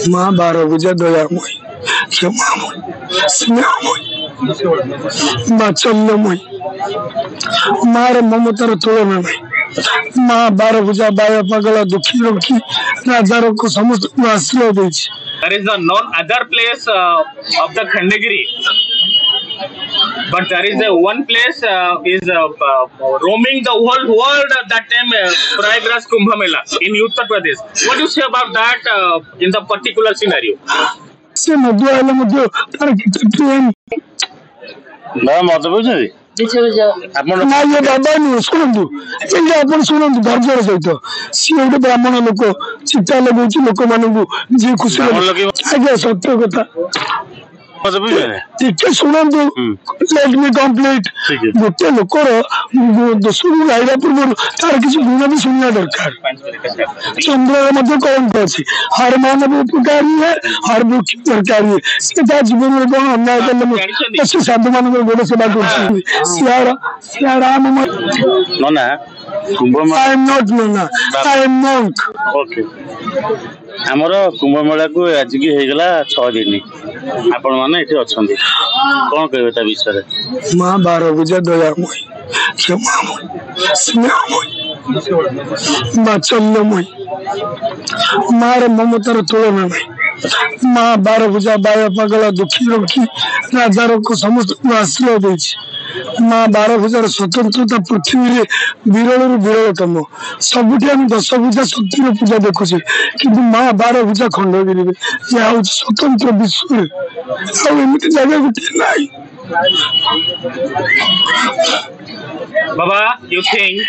माँ 12 भुजा दयामयी क्षमामयी स्नेहमयी वात्सल्यमयी मार ममतार तुलना नहीं। माँ 12 भुजा बाया पगला दुखी रखी राजा को समस्त आश्रय देछि। There is no other place of the Khandagiri, but there is one place is roaming the whole world at that time, Prayagraj Kumbh Mela in Uttar Pradesh. What do you say about that in the particular scenario? से मध्य आले मध्य तार किते train ना मत बुझे आपण ना ये बाबा नु सुनंदु एंगे आपण सुनंदु धैर्य सहित सी गोटे ब्राह्मण लोक चिता लगौछि लोक मानकु जे खुशी आगे सत्य कथा मत बुझे ठीक सुनंदु लेट मी कंप्लीट गोटे लोकर दोषु गाइरा पूर्व तार किसी गुण भी सुनना दरकार। चंद्र मध्य कौन अछि हर मानव उपकारी है हर वृक्ष उपकारी है सीधा जीवन में कौन अन्याय करले से साधु मान को गोड़ सेवा करछि सिया राम नना कुंभ आई एम नॉट नना आई एम मॉन्क ओके हमरो कुंभ मेला को आज की हे गला 6 दिन आपण माने एठी अछंदी कोन कहबे ता विषय रे माँ 12 भुजा दयामयी क्षमामयी स्नेहमयी वात्सल्यमयी मार ममतार तुलना नहीं। माँ 12 भुजा बाया पगला दुखी रखी राजा को समस्त आश्रय देछि। माँ 12 भुजार स्वतंत्रता पृथ्वी विरल विरलतम सबुठी हम 10 भुजा शक्ति पूजा देखुचे किंतु माँ 12 भुजा खंडगिरी यह हूँ स्वतंत्र विश्व एमती जगह गोटे नाई। Baba, you think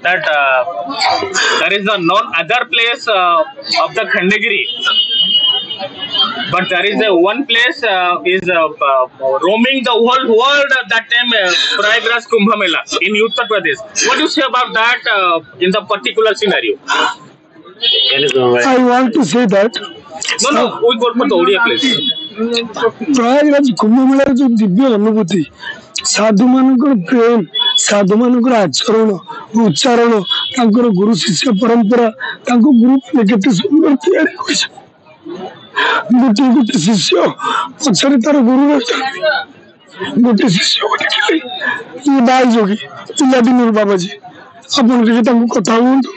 that there is no other place of the Khandagiri, but there is one place is roaming the whole world at that time, Prayagraj Kumbh Mela in Uttar Pradesh. What do you say about that in the particular scenario? I want to say that No, we go for the Odia place. Prayagraj Kumbh Mela जो दिव्य अनुभूति साधु मानकर प्रेम साधु मानकर आचरण उच्चारण तांकर गुरु शिष्य परंपरा तांको ग्रुप में केते सुंदर तैयारी होइछ। गोटे गोटे शिष्य पछरे तार गुरु रहछन गोटे शिष्य को देखले ये बाई जोगी पिला दिन बाबाजी अपन के तांको कथा हुंतु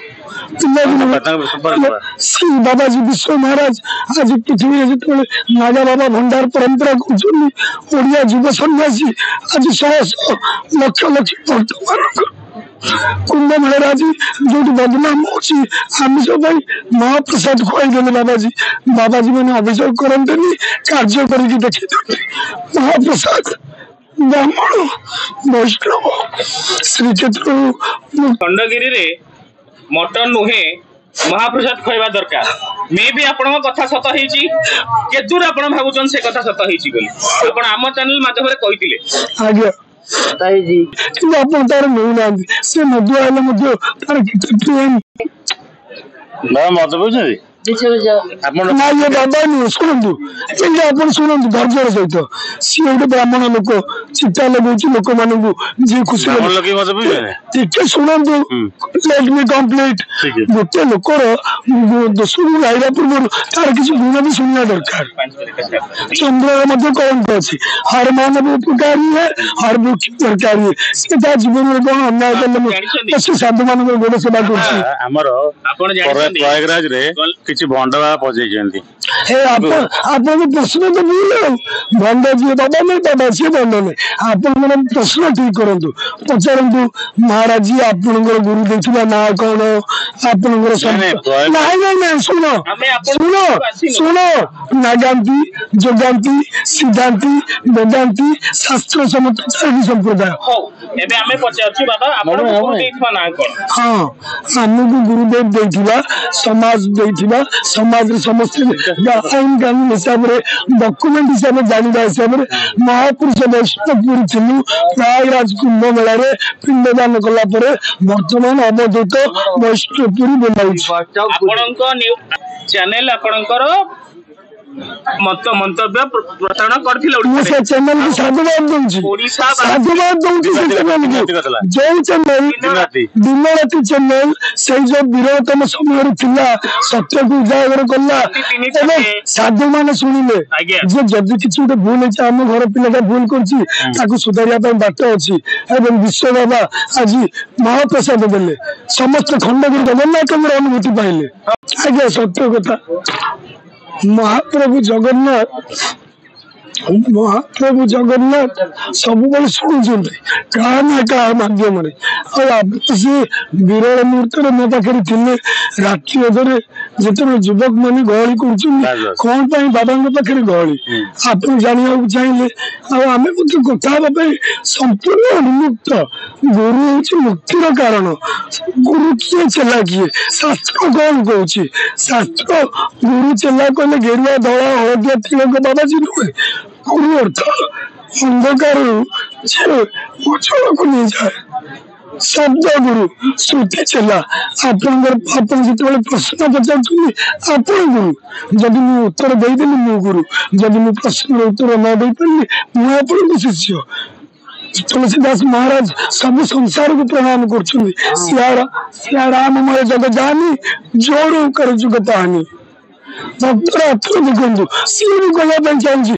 बाबाजी विश्व महाराज आज पृथ्वी जो नागा बाबा भंडार परंपरा ओडिया युव सन्यासी आज 100 लक्ष लक्ष कुंभ मेला जो बदनाम होची आमिष महाप्रसाद खुआईदे बाबाजी बाबाजी मैंने अभियोग करते कार्य करके देखते महाप्रसाद ब्राह्मण वैष्णव श्रीक्षेत्र खंडगिरी मटन नुहे महाप्रसाद खइबा दरकार मे भी आपण कथा सत हेची केदूर आपण भाबुचन से कथा सत हेची बोली आपण आम चैनल माध्यम रे कहितिले आगे ताई जी कि आपण तार नहुना से मध्य आले मध्य तार ट्रेन ना मत बुझे आपण ना ये बाबा नु सुनंदु एंगे आपण सुनंदु धैर्य सहित सी गोटे ब्राह्मण लोक चिता लगौछि लोक मानकु जे खुशी लगे मत बुझे ठीक सुनंदु लेट मी कंप्लीट गोटे लोकर दोषु गाइरा पूर्व तार किसी गुण भी सुनना दरकार। चंद्र मध्य कौन अछि हर मानव उपकारी है हर वृक्ष उपकारी है सीधा जीवन में कौन अन्याय करले से साधु मान को गोड़ सेवा करछि। हमरो आपण जानि प्रयागराज रे किछि भंडवा पजे जंती हे आपण प्रश्न तो भूल भंड जी बाबा नहीं बाबा से भंड नहीं आपण मन प्रश्न ठीक करंतु पचारंतु महाराज जी आपण गुरु देखिबा ना कौन आपण नहीं सुनो सुनो सुनो नागांती जोगांती सिद्धांती वेदांती शास्त्र सम्मत चारि संप्रदाय हो एबे हमें पचारछु बाबा आपण गुरु देखिबा ना कौन हां हमको गुरुदेव देखिबा समाज देखिबा समाज रे समस्त आईन कानून हिसाब रे डॉक्यूमेंट हिसाब रे जानिबा हिसाब रे महापुरुष वैष्णवपुरी थिलु प्रयागराज कुंभ मेला रे पिंडदान कला परे वर्तमान अवधूत वैष्णवपुरी बोलाउछ। आपणको चैनल आपणकर मंतव्य प्रसारण करथिले से चैनल को साधुवाद दूंची साधुवाद दूंची से चैनल को जो चैनल दिन राति चैनल से जो विरोधतम समय थिला सत्य को उजागर कला एवं साधु माने सुनिले जे जदि किछु गोटे भूल है आम घर पिलाटा भूल करछि ताको सुधारिया ପାଇଁ बाट अछि एवं विश्व बाबा आज महाप्रसाद देले समस्त खंडगिरी जगन्नाथ अनुभूति पाइले आज्ञा सत्य कथा महाप्रभु जगन्नाथ सब शुणुंट क्या ना क्या माध्यम से विरल मुहूर्त मो पाखे थे रात्रि अधरे जिते युवक मैंने गहली कर कौन बाबा पाखे गहली आप जानवा चाहिए आम कथा संपूर्ण उन्मुक्त गुरु हूँ मुक्तिर कारण गुरु किए चेला किए शास्त्र कौन कौन शास्त्र गुरु चेला कहले गेरुआ धला हलदिया तिलक बाबाजी नुहे गुरु अर्थ अंधकार उज्जवल को नहीं जाए शब्द गुरु श्रुति चेला आप जो प्रश्न पचार आप गुरु जदि मुझे उत्तर देदेली मु गुरु जदि मुझे प्रश्न उत्तर न दे पारि मुझे आपको शिष्य तुलसीदास महाराज सब संसार को प्रणाम कर राममय जग जानी जोड़ कर जुग पानी भक्तर देखु सी भी कहना चाहिए।